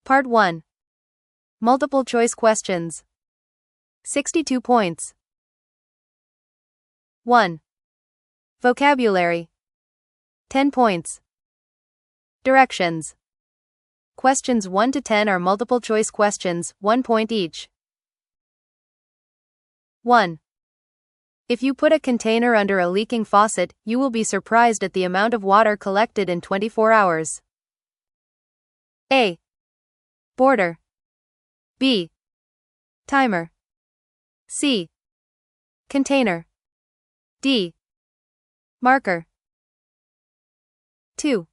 Part 1. Multiple choice questions. 62 points. 1. Vocabulary. 10 points. Directions. Questions 1 to 10 are multiple choice questions, 1 point each. 1. If you put a container under a leaking faucet, you will be surprised at the amount of water collected in 24 hours. A. Border. B. Timer. C. Container. D. Marker. 2.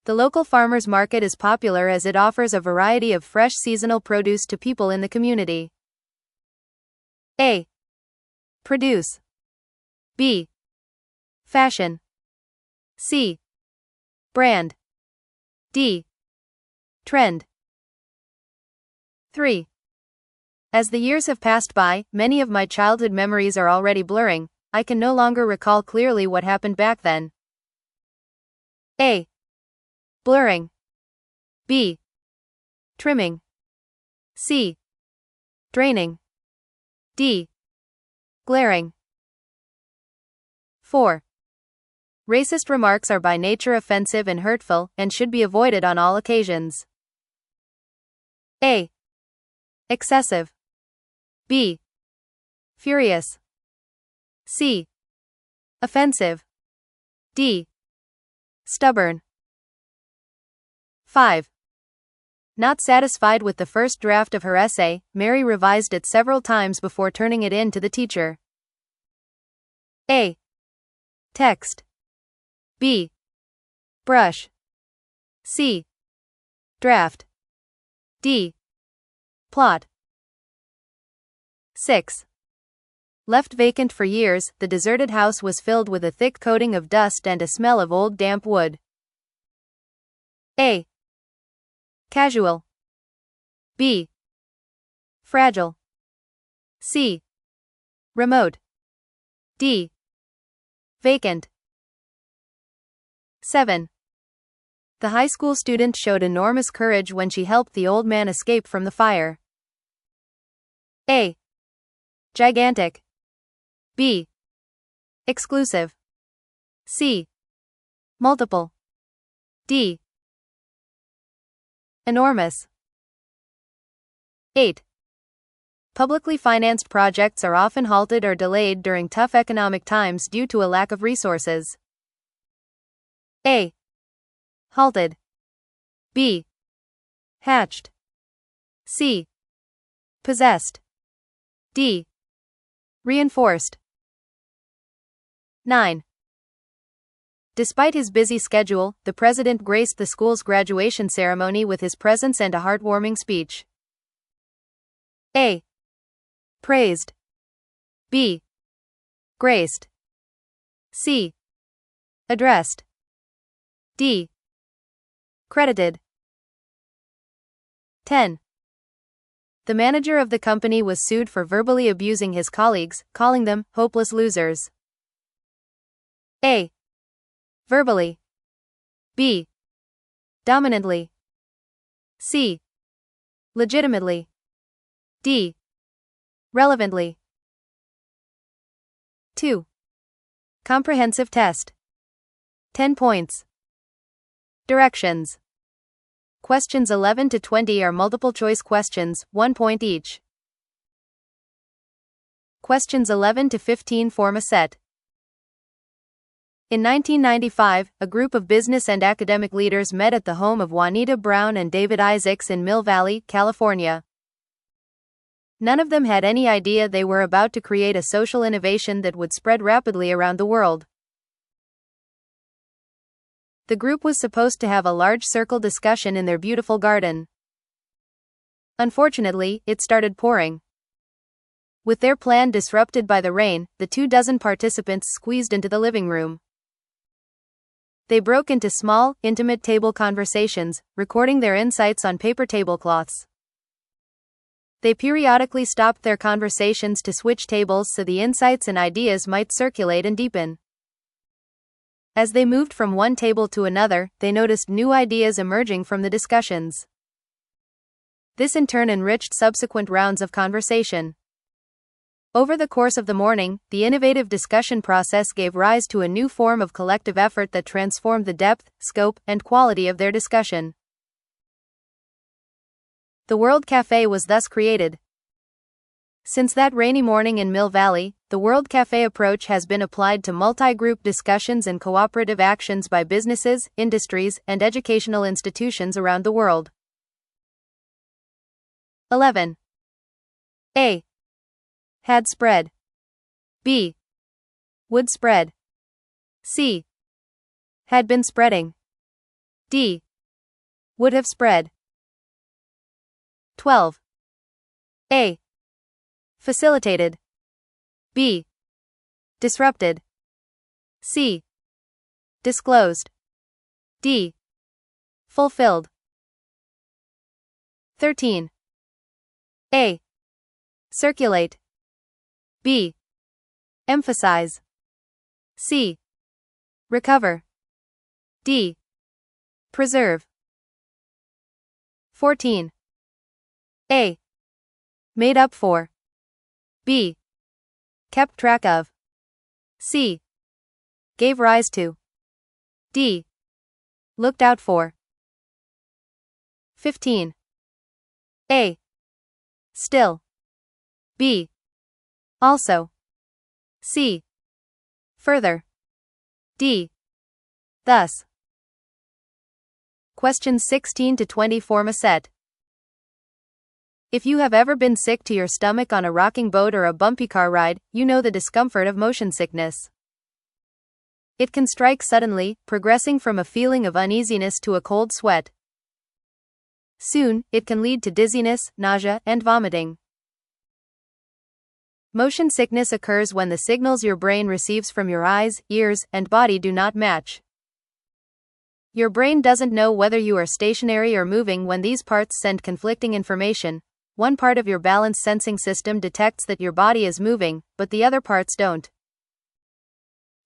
The local farmers market is popular as it offers a variety of fresh seasonal produce to people in the community. A. Produce. B. Fashion. C. Brand. D. Trend. 3. As the years have passed by, many of my childhood memories are already blurring. I can no longer recall clearly what happened back then. A. Blurring. B. Trimming. C. Draining. D. Glaring. 4. Racist remarks are by nature offensive and hurtful, and should be avoided on all occasions. A. Excessive. B. Furious. C. Offensive. D. Stubborn. 5. Not satisfied with the first draft of her essay, Mary revised it several times before turning it in to the teacher. A. Text. B. Brush. C. Draft. D. Plot. 6. Left vacant for years, the deserted house was filled with a thick coating of dust and a smell of old damp wood. A. Casual. B. Fragile. C. Remote. D. Vacant. 7. The high school student showed enormous courage when she helped the old man escape from the fire. A. Gigantic. B. Exclusive. C. Multiple. D. Enormous. 8. Publicly financed projects are often halted or delayed during tough economic times due to a lack of resources. A. Halted. B. Hatched. C. Possessed. D. Reinforced. 9. Despite his busy schedule, the president graced the school's graduation ceremony with his presence and a heartwarming speech. A. Praised. B. Graced. C. Addressed. D. Credited. 10. The manager of the company was sued for verbally abusing his colleagues, calling them hopeless losers. A. Verbally. B. Dominantly. C. Legitimately. D. Relevantly. 2. Comprehensive test. 10 points. Directions. Questions 11 to 20 are multiple choice questions, 1 point each. Questions 11 to 15 form a set. In 1995, a group of business and academic leaders met at the home of Juanita Brown and David Isaacs in Mill Valley, California. None of them had any idea they were about to create a social innovation that would spread rapidly around the world. The group was supposed to have a large circle discussion in their beautiful garden. Unfortunately, it started pouring. With their plan disrupted by the rain, the 24 participants squeezed into the living room. They broke into small, intimate table conversations, recording their insights on paper tablecloths. They periodically stopped their conversations to switch tables so the insights and ideas might circulate and deepen. As they moved from one table to another, they noticed new ideas emerging from the discussions. This in turn enriched subsequent rounds of conversation. Over the course of the morning, the innovative discussion process gave rise to a new form of collective effort that transformed the depth, scope, and quality of their discussion. The World Café was thus created. Since that rainy morning in Mill Valley, the World Café approach has been applied to multi-group discussions and cooperative actions by businesses, industries, and educational institutions around the world. 11. A. Had spread. B. Would spread. C. Had been spreading. D. Would have spread. 12. A. Facilitated. B. Disrupted. C. Disclosed. D. Fulfilled. 13. A. Circulate. B. Emphasize. C. Recover. D. Preserve. 14. A. Made up for. B. Kept track of. C. Gave rise to. D. Looked out for. 15. A. Still. B. Also. C. Further. D. Thus. Questions 16 to 20 form a set. If you have ever been sick to your stomach on a rocking boat or a bumpy car ride, you know the discomfort of motion sickness. It can strike suddenly, progressing from a feeling of uneasiness to a cold sweat. Soon, it can lead to dizziness, nausea, and vomiting. Motion sickness occurs when the signals your brain receives from your eyes, ears, and body do not match. Your brain doesn't know whether you are stationary or moving when these parts send conflicting information. One part of your balance sensing system detects that your body is moving, but the other parts don't.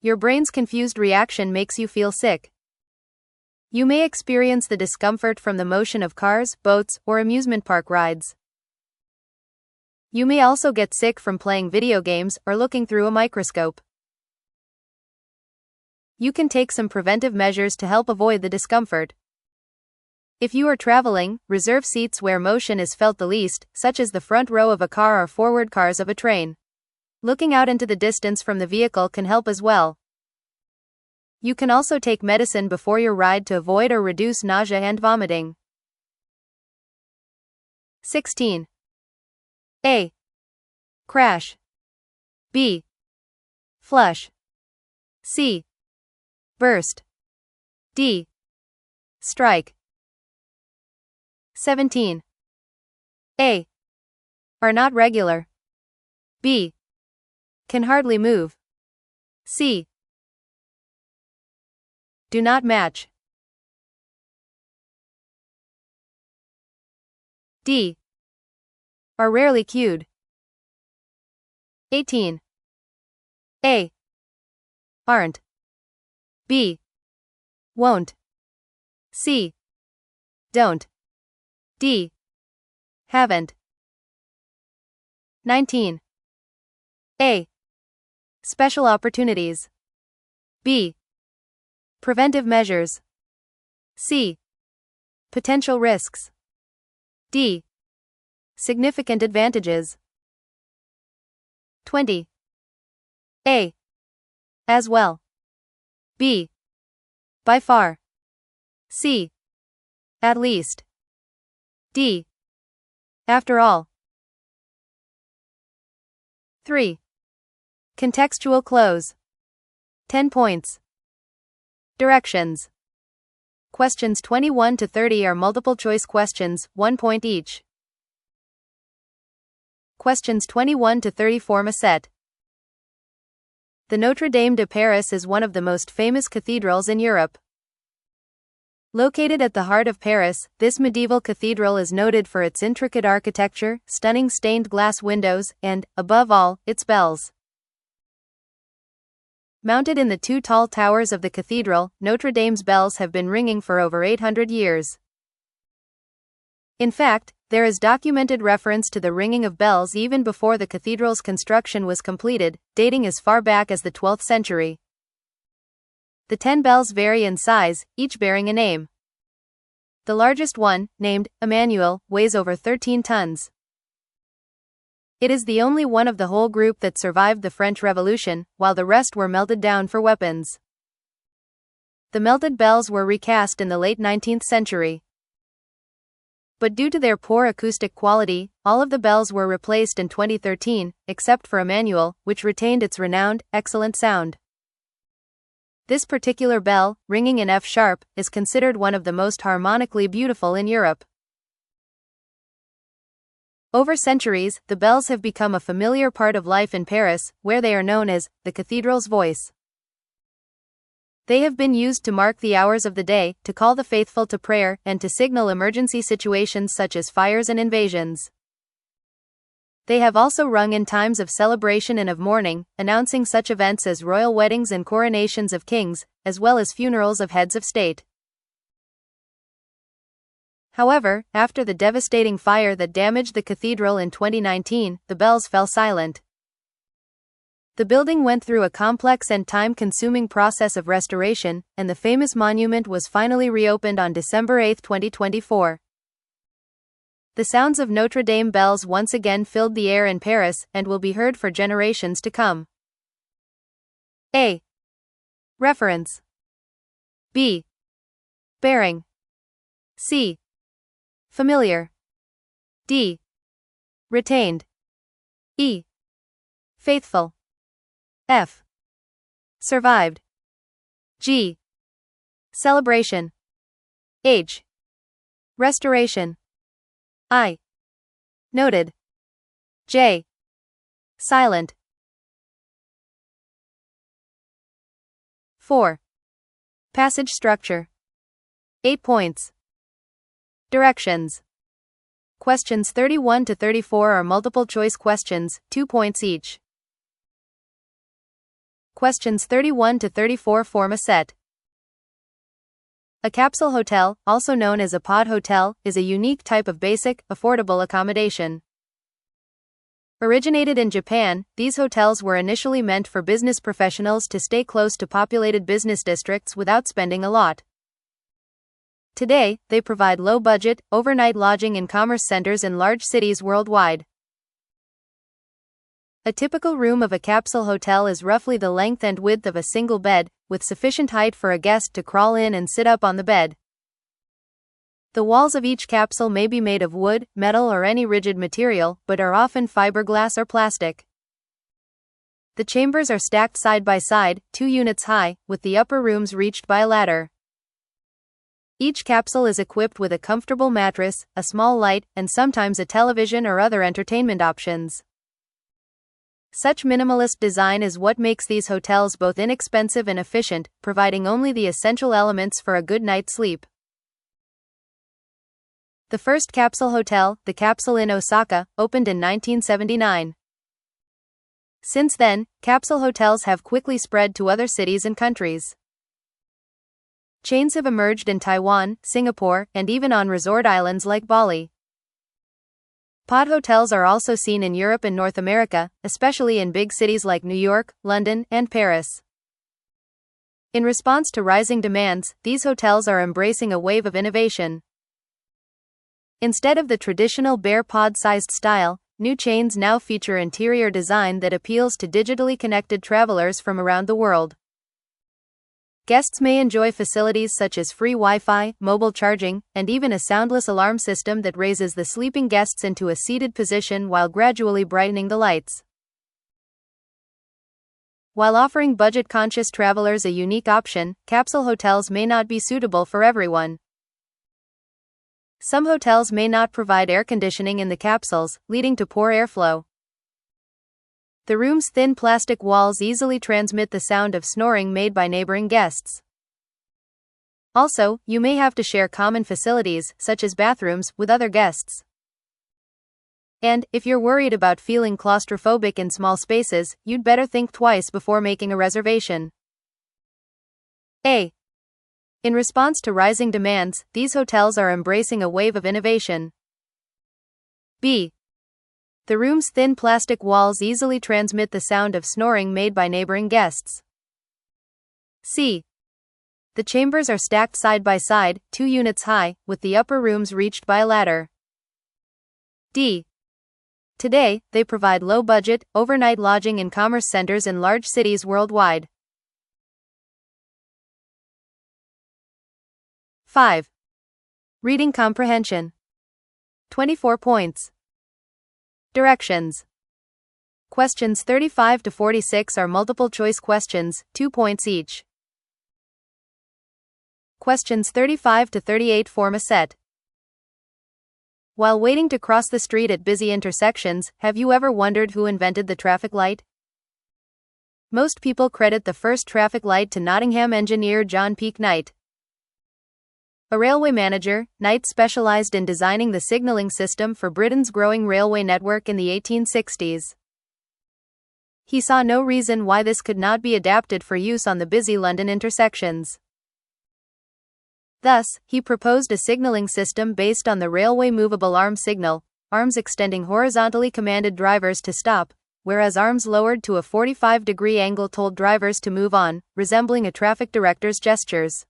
Your brain's confused reaction makes you feel sick. You may experience the discomfort from the motion of cars, boats, or amusement park rides. You may also get sick from playing video games or looking through a microscope. You can take some preventive measures to help avoid the discomfort. If you are traveling, reserve seats where motion is felt the least, such as the front row of a car or forward cars of a train. Looking out into the distance from the vehicle can help as well. You can also take medicine before your ride to avoid or reduce nausea and vomiting. 16. A. Crash. B. Flush. C. Burst. D. Strike. 17. A. Are not regular. B. Can hardly move. C. Do not match. D. Are rarely cued. 18. A. Aren't. B. Won't. C. Don't. D. Haven't. 19. A. Special opportunities. B. Preventive measures. C. Potential risks. D. Significant advantages. 20. A. As well. B. By far. C. At least. D. After all. 3. Contextual close. 10 points. Directions. Questions 21 to 30 are multiple choice questions, 1 point each. Questions 21 to 30 form a set. The Notre Dame de Paris is one of the most famous cathedrals in Europe. Located at the heart of Paris, this medieval cathedral is noted for its intricate architecture, stunning stained glass windows, and, above all, its bells. Mounted in the two tall towers of the cathedral, Notre Dame's bells have been ringing for over 800 years. In fact, there is documented reference to the ringing of bells even before the cathedral's construction was completed, dating as far back as the 12th century. The 10 bells vary in size, each bearing a name. The largest one, named Emmanuel, weighs over 13 tons. It is the only one of the whole group that survived the French Revolution, while the rest were melted down for weapons. The melted bells were recast in the late 19th century. But due to their poor acoustic quality, all of the bells were replaced in 2013, except for Emmanuel, which retained its renowned, excellent sound. This particular bell, ringing in F sharp, is considered one of the most harmonically beautiful in Europe. Over centuries, the bells have become a familiar part of life in Paris, where they are known as the cathedral's voice. They have been used to mark the hours of the day, to call the faithful to prayer, and to signal emergency situations such as fires and invasions. They have also rung in times of celebration and of mourning, announcing such events as royal weddings and coronations of kings, as well as funerals of heads of state. However, after the devastating fire that damaged the cathedral in 2019, the bells fell silent. The building went through a complex and time-consuming process of restoration, and the famous monument was finally reopened on December 8, 2024. The sounds of Notre Dame bells once again filled the air in Paris, and will be heard for generations to come. A. Reference. B. Bearing. C. Familiar. D. Retained. E. Faithful. F. Survived. G. Celebration. H. Restoration. I. Noted. J. Silent. 4. Passage structure. 8 points. Directions. Questions 31 to 34 are multiple choice questions, 2 points each. Questions 31 to 34 form a set. A capsule hotel, also known as a pod hotel, is a unique type of basic, affordable accommodation. Originated in Japan, these hotels were initially meant for business professionals to stay close to populated business districts without spending a lot. Today, they provide low-budget, overnight lodging in commerce centers in large cities worldwide. A typical room of a capsule hotel is roughly the length and width of a single bed, with sufficient height for a guest to crawl in and sit up on the bed. The walls of each capsule may be made of wood, metal or any rigid material, but are often fiberglass or plastic. The chambers are stacked side by side, 2 units high, with the upper rooms reached by a ladder. Each capsule is equipped with a comfortable mattress, a small light, and sometimes a television or other entertainment options. Such minimalist design is what makes these hotels both inexpensive and efficient, providing only the essential elements for a good night's sleep. The first capsule hotel, the Capsule in Osaka, opened in 1979. Since then, capsule hotels have quickly spread to other cities and countries. Chains have emerged in Taiwan, Singapore, and even on resort islands like Bali. Pod hotels are also seen in Europe and North America, especially in big cities like New York, London, and Paris. In response to rising demands, these hotels are embracing a wave of innovation. Instead of the traditional bare pod-sized style, new chains now feature interior design that appeals to digitally connected travelers from around the world. Guests may enjoy facilities such as free Wi-Fi, mobile charging, and even a soundless alarm system that raises the sleeping guests into a seated position while gradually brightening the lights. While offering budget-conscious travelers a unique option, capsule hotels may not be suitable for everyone. Some hotels may not provide air conditioning in the capsules, leading to poor airflow. The room's thin plastic walls easily transmit the sound of snoring made by neighboring guests. Also, you may have to share common facilities, such as bathrooms, with other guests. And, if you're worried about feeling claustrophobic in small spaces, you'd better think twice before making a reservation. In response to rising demands, these hotels are embracing a wave of innovation. B. The room's thin plastic walls easily transmit the sound of snoring made by neighboring guests. C. The chambers are stacked side by side, 2 units high, with the upper rooms reached by a ladder. D. Today, they provide low-budget, overnight lodging in commerce centers in large cities worldwide. 5. Reading comprehension. 24 points. Directions. Questions 35 to 46 are multiple-choice questions, 2 points each. Questions 35 to 38 form a set. While waiting to cross the street at busy intersections, have you ever wondered who invented the traffic light? Most people credit the first traffic light to Nottingham engineer John Peake Knight. A railway manager, Knight specialized in designing the signalling system for Britain's growing railway network in the 1860s. He saw no reason why this could not be adapted for use on the busy London intersections. Thus, he proposed a signalling system based on the railway movable arm signal, arms extending horizontally commanded drivers to stop, whereas arms lowered to a 45-degree angle told drivers to move on, resembling a traffic director's gestures.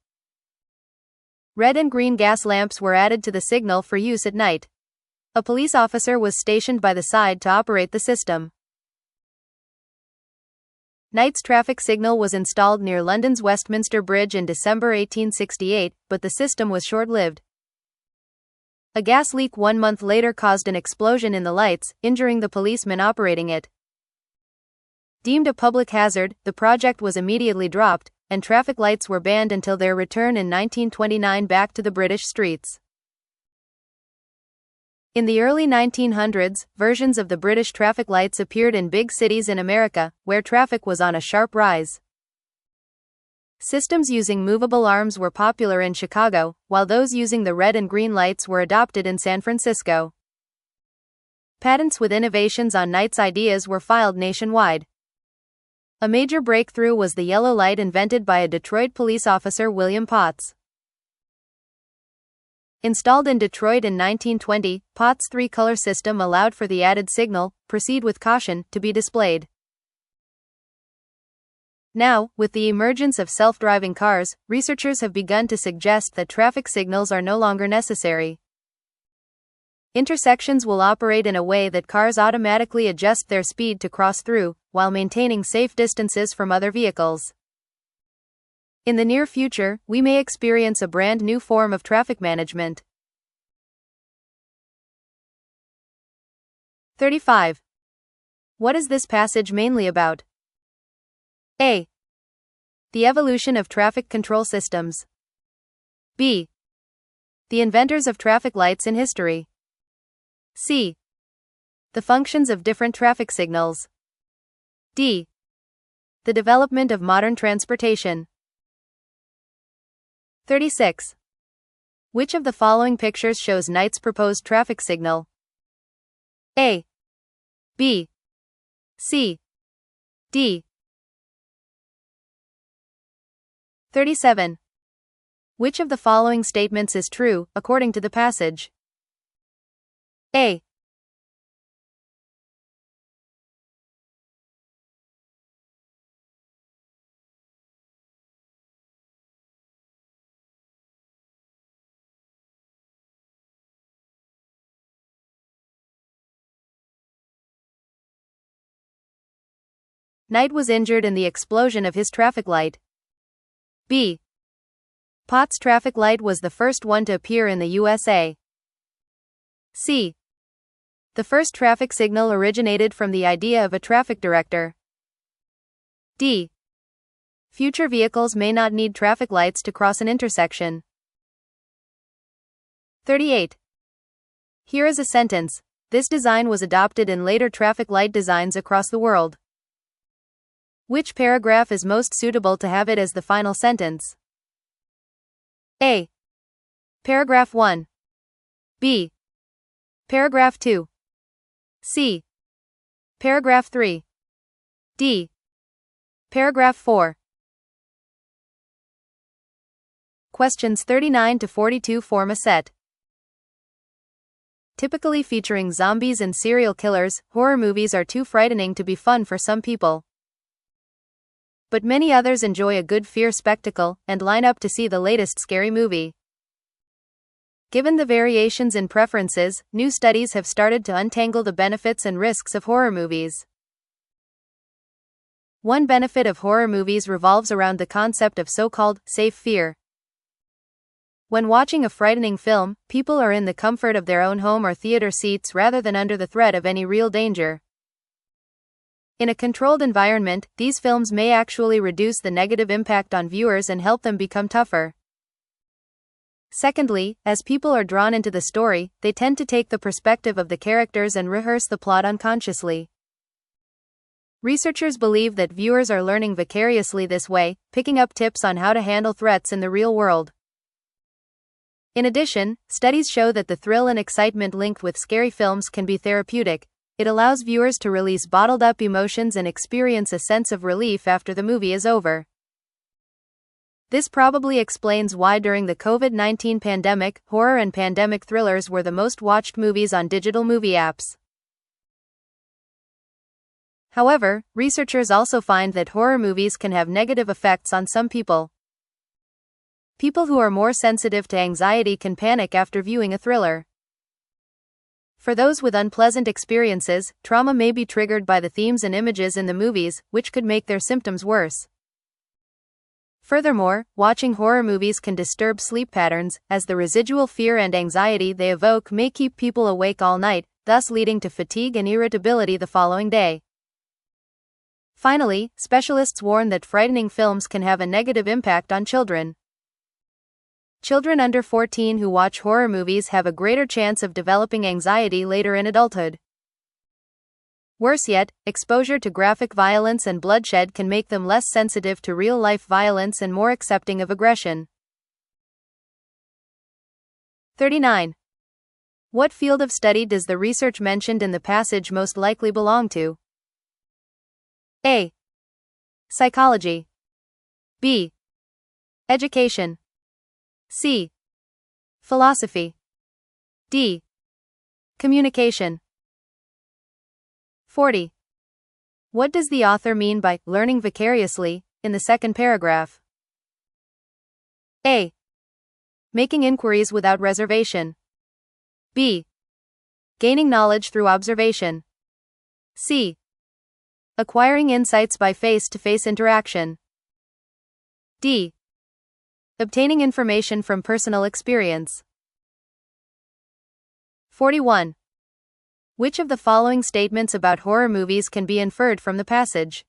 Red and green gas lamps were added to the signal for use at night. A police officer was stationed by the side to operate the system. Knight's traffic signal was installed near London's Westminster Bridge in December 1868, but the system was short-lived. A gas leak 1 month later caused an explosion in the lights, injuring the policeman operating it. Deemed a public hazard, the project was immediately dropped, and traffic lights were banned until their return in 1929 back to the British streets. In the early 1900s, versions of the British traffic lights appeared in big cities in America, where traffic was on a sharp rise. Systems using movable arms were popular in Chicago, while those using the red and green lights were adopted in San Francisco. Patents with innovations on Knight's ideas were filed nationwide. A major breakthrough was the yellow light invented by a Detroit police officer, William Potts. Installed in Detroit in 1920, Potts' 3-color system allowed for the added signal, "Proceed with caution," to be displayed. Now, with the emergence of self-driving cars, researchers have begun to suggest that traffic signals are no longer necessary. Intersections will operate in a way that cars automatically adjust their speed to cross through, while maintaining safe distances from other vehicles. In the near future, we may experience a brand new form of traffic management. 35. What is this passage mainly about? A. The evolution of traffic control systems. B. The inventors of traffic lights in history. C. The functions of different traffic signals. D. The development of modern transportation. 36. Which of the following pictures shows Knight's proposed traffic signal? A. B. C. D. 37. Which of the following statements is true, according to the passage? A. Knight was injured in the explosion of his traffic light. B. Potts' traffic light was the first one to appear in the USA. C. The first traffic signal originated from the idea of a traffic director. D. Future vehicles may not need traffic lights to cross an intersection. 38. Here is a sentence. This design was adopted in later traffic light designs across the world. Which paragraph is most suitable to have it as the final sentence? A. Paragraph 1. B. Paragraph 2. C. Paragraph 3. D. Paragraph 4. Questions 39 to 42 form a set. Typically featuring zombies and serial killers, horror movies are too frightening to be fun for some people. But many others enjoy a good fear spectacle and line up to see the latest scary movie. Given the variations in preferences, new studies have started to untangle the benefits and risks of horror movies. One benefit of horror movies revolves around the concept of so-called safe fear. When watching a frightening film, people are in the comfort of their own home or theater seats rather than under the threat of any real danger. In a controlled environment, these films may actually reduce the negative impact on viewers and help them become tougher. Secondly, as people are drawn into the story, they tend to take the perspective of the characters and rehearse the plot unconsciously. Researchers believe that viewers are learning vicariously this way, picking up tips on how to handle threats in the real world. In addition, studies show that the thrill and excitement linked with scary films can be therapeutic. It allows viewers to release bottled-up emotions and experience a sense of relief after the movie is over. This probably explains why during the COVID-19 pandemic, horror and pandemic thrillers were the most watched movies on digital movie apps. However, researchers also find that horror movies can have negative effects on some people. People who are more sensitive to anxiety can panic after viewing a thriller. For those with unpleasant experiences, trauma may be triggered by the themes and images in the movies, which could make their symptoms worse. Furthermore, watching horror movies can disturb sleep patterns, as the residual fear and anxiety they evoke may keep people awake all night, thus leading to fatigue and irritability the following day. Finally, specialists warn that frightening films can have a negative impact on children. Children under 14 who watch horror movies have a greater chance of developing anxiety later in adulthood. Worse yet, exposure to graphic violence and bloodshed can make them less sensitive to real-life violence and more accepting of aggression. 39. What field of study does the research mentioned in the passage most likely belong to? A. Psychology. B. Education. C. Philosophy. D. Communication. 40. What does the author mean by learning vicariously in the second paragraph? A. Making inquiries without reservation. B. Gaining knowledge through observation. C. Acquiring insights by face-to-face interaction. D. Obtaining information from personal experience. 41. Which of the following statements about horror movies can be inferred from the passage?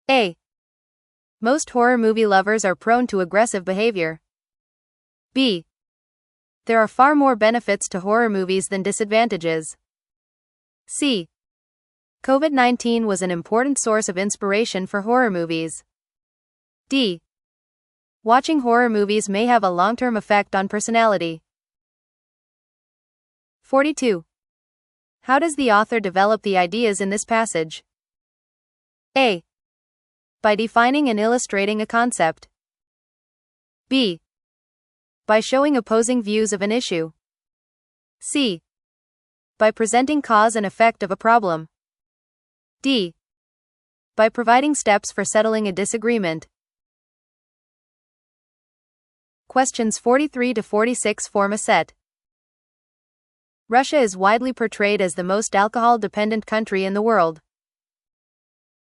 A. Most horror movie lovers are prone to aggressive behavior. B. There are far more benefits to horror movies than disadvantages. C. COVID-19 was an important source of inspiration for horror movies. D. Watching horror movies may have a long-term effect on personality. 42. How does the author develop the ideas in this passage? A. By defining and illustrating a concept. B. By showing opposing views of an issue. C. By presenting cause and effect of a problem. D. By providing steps for settling a disagreement. Questions 43 to 46 form a set. Russia is widely portrayed as the most alcohol-dependent country in the world.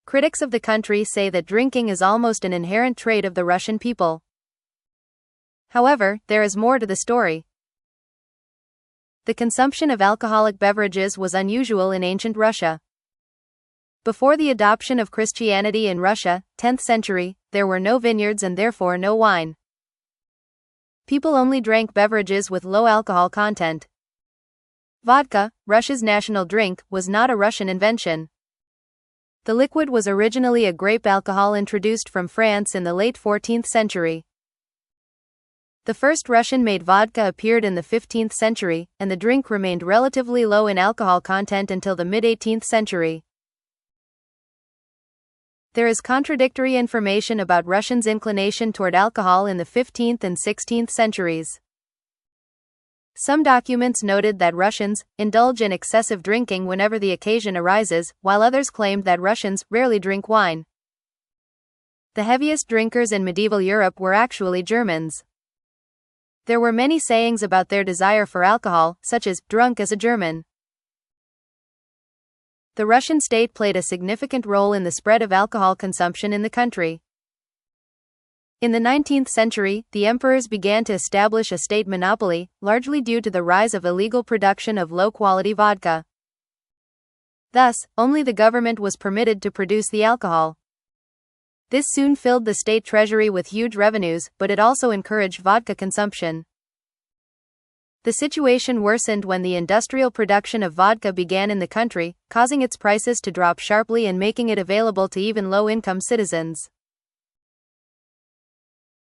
Critics of the country say that drinking is almost an inherent trait of the Russian people. However, there is more to the story. The consumption of alcoholic beverages was unusual in ancient Russia. Before the adoption of Christianity in Russia, 10th century, there were no vineyards and therefore no wine. People only drank beverages with low alcohol content. Vodka, Russia's national drink, was not a Russian invention. The liquid was originally a grape alcohol introduced from France in the late 14th century. The first Russian-made vodka appeared in the 15th century, and the drink remained relatively low in alcohol content until the mid-18th century. There is contradictory information about Russians' inclination toward alcohol in the 15th and 16th centuries. Some documents noted that Russians indulge in excessive drinking whenever the occasion arises, while others claimed that Russians rarely drink wine. The heaviest drinkers in medieval Europe were actually Germans. There were many sayings about their desire for alcohol, such as, drunk as a German. The Russian state played a significant role in the spread of alcohol consumption in the country. In the 19th century, the emperors began to establish a state monopoly, largely due to the rise of illegal production of low-quality vodka. Thus, only the government was permitted to produce the alcohol. This soon filled the state treasury with huge revenues, but it also encouraged vodka consumption. The situation worsened when the industrial production of vodka began in the country, causing its prices to drop sharply and making it available to even low-income citizens.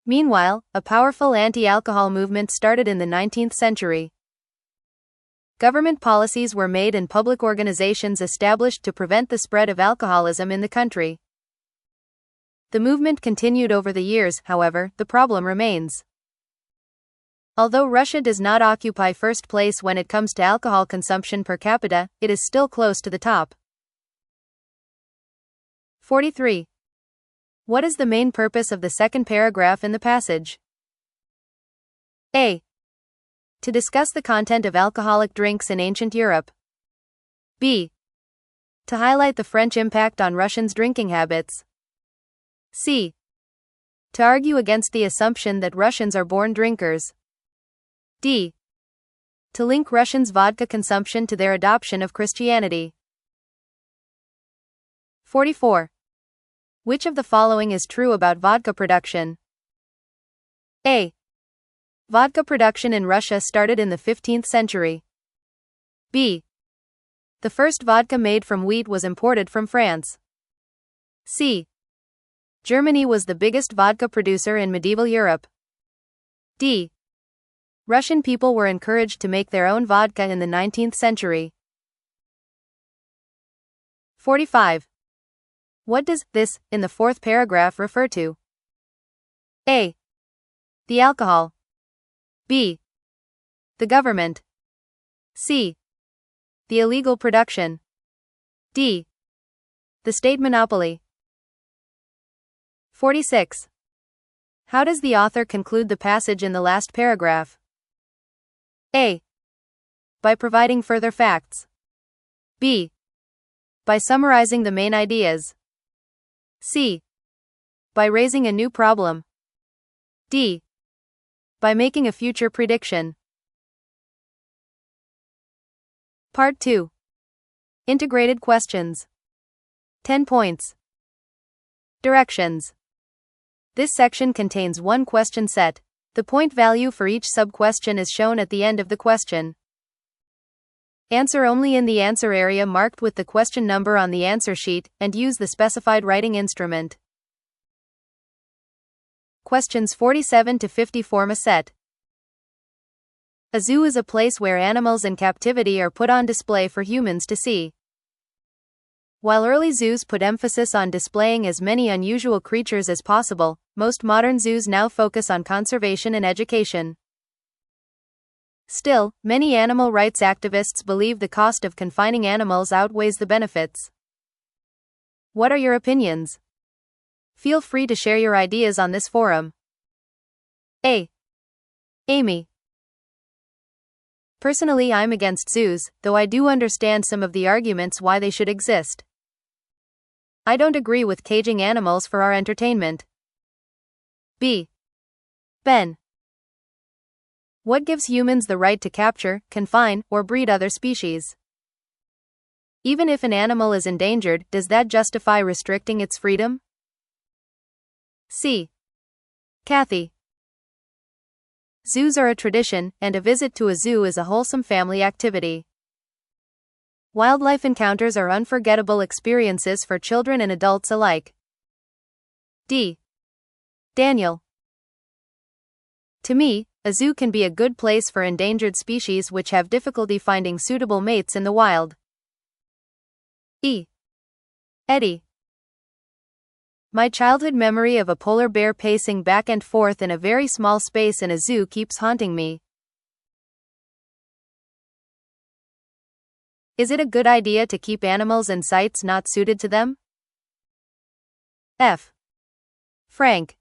Meanwhile, a powerful anti-alcohol movement started in the 19th century. Government policies were made and public organizations established to prevent the spread of alcoholism in the country. The movement continued over the years, however, the problem remains. Although Russia does not occupy first place when it comes to alcohol consumption per capita, it is still close to the top. 43. What is the main purpose of the second paragraph in the passage? A. To discuss the content of alcoholic drinks in ancient Europe. B. To highlight the French impact on Russians' drinking habits. C. To argue against the assumption that Russians are born drinkers. D. To link Russians' vodka consumption to their adoption of Christianity. 44. Which of the following is true about vodka production? A. Vodka production in Russia started in the 15th century. B. The first vodka made from wheat was imported from France. C. Germany was the biggest vodka producer in medieval Europe. D. Russian people were encouraged to make their own vodka in the 19th century. 45. What does this in the fourth paragraph refer to? A. The alcohol. B. The government. C. The illegal production. D. The state monopoly. 46. How does the author conclude the passage in the last paragraph? A. By providing further facts. B. By summarizing the main ideas. C. By raising a new problem. D. By making a future prediction. Part 2. Integrated questions. 10 points. Directions. This section contains one question set. The point value for each sub-question is shown at the end of the question. Answer only in the answer area marked with the question number on the answer sheet, and use the specified writing instrument. Questions 47 to 50 form a set. A zoo is a place where animals in captivity are put on display for humans to see. While early zoos put emphasis on displaying as many unusual creatures as possible, most modern zoos now focus on conservation and education. Still, many animal rights activists believe the cost of confining animals outweighs the benefits. What are your opinions? Feel free to share your ideas on this forum. A. Amy. Personally, I'm against zoos, though I do understand some of the arguments why they should exist. I don't agree with caging animals for our entertainment. B. Ben. What gives humans the right to capture, confine, or breed other species? Even if an animal is endangered, does that justify restricting its freedom? C. Kathy. Zoos are a tradition, and a visit to a zoo is a wholesome family activity. Wildlife encounters are unforgettable experiences for children and adults alike. D. Daniel. To me, a zoo can be a good place for endangered species which have difficulty finding suitable mates in the wild. E. Eddie. My childhood memory of a polar bear pacing back and forth in a very small space in a zoo keeps haunting me. Is it a good idea to keep animals in sites not suited to them? F. Frank.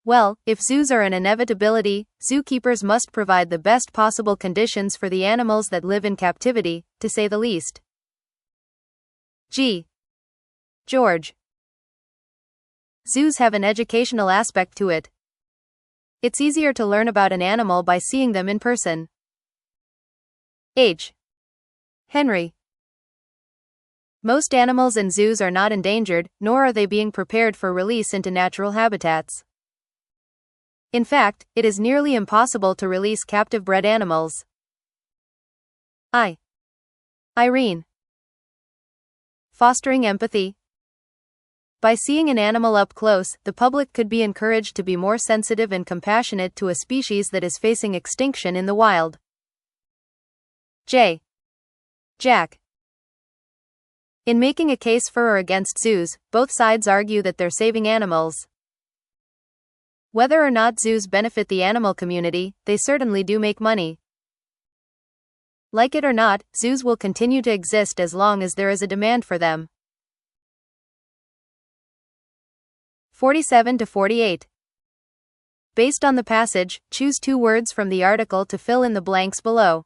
Well, if zoos are an inevitability, zookeepers must provide the best possible conditions for the animals that live in captivity, to say the least. G. George. Zoos have an educational aspect to it. It's easier to learn about an animal by seeing them in person. H. Henry. Most animals in zoos are not endangered, nor are they being prepared for release into natural habitats. In fact, it is nearly impossible to release captive bred animals. I. Irene. Fostering empathy. By seeing an animal up close, the public could be encouraged to be more sensitive and compassionate to a species that is facing extinction in the wild. J. Jack. In making a case for or against zoos, both sides argue that they're saving animals. Whether or not zoos benefit the animal community, they certainly do make money. Like it or not, zoos will continue to exist as long as there is a demand for them. 47 to 48. Based on the passage, choose 2 words from the article to fill in the blanks below.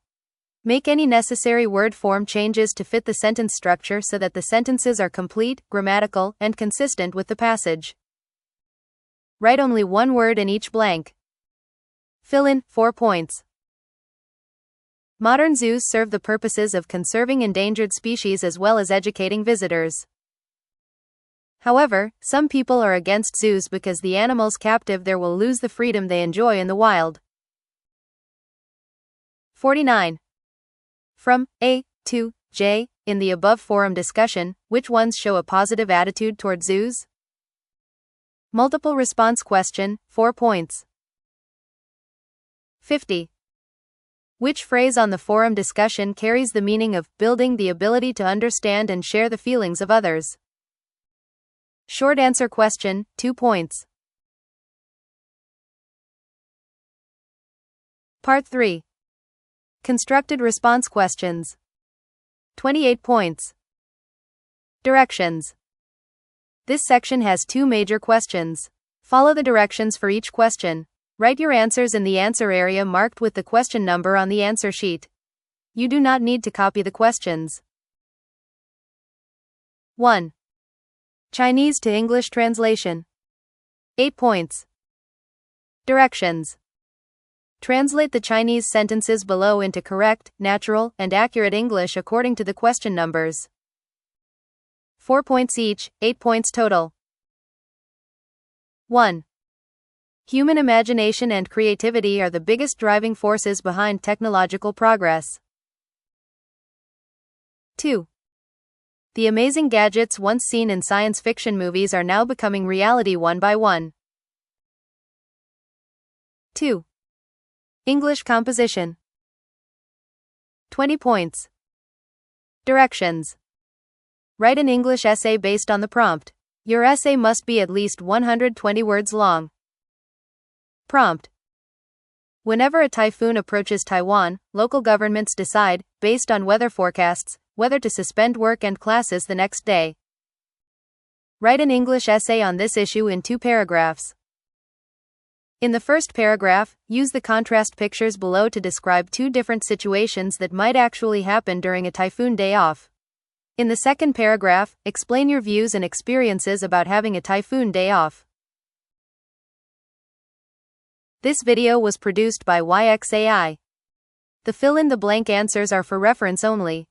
Make any necessary word form changes to fit the sentence structure so that the sentences are complete, grammatical, and consistent with the passage. Write only 1 word in each blank. Fill in 4 points. Modern zoos serve the purposes of conserving endangered species as well as educating visitors. However, some people are against zoos because the animals captive there will lose the freedom they enjoy in the wild. 49. From A to J, in the above forum discussion, which ones show a positive attitude toward zoos? Multiple response question, 4 points. 50. Which phrase on the forum discussion carries the meaning of building the ability to understand and share the feelings of others? Short answer question, 2 points. Part 3. Constructed response questions. 28 points. Directions. This section has 2 major questions. Follow the directions for each question. Write your answers in the answer area marked with the question number on the answer sheet. You do not need to copy the questions. 1. Chinese to English translation. 8 points. Directions. Translate the Chinese sentences below into correct, natural, and accurate English according to the question numbers. 4 points each, 8 points total. 1. Human imagination and creativity are the biggest driving forces behind technological progress. 2. The amazing gadgets once seen in science fiction movies are now becoming reality one by one. 2. English composition. 20 points. Directions. Write an English essay based on the prompt. Your essay must be at least 120 words long. Prompt. Whenever a typhoon approaches Taiwan, local governments decide, based on weather forecasts, whether to suspend work and classes the next day. Write an English essay on this issue in 2 paragraphs. In the first paragraph, use the contrast pictures below to describe 2 different situations that might actually happen during a typhoon day off. In the second paragraph, explain your views and experiences about having a typhoon day off. This video was produced by YXAI. The fill-in-the-blank answers are for reference only.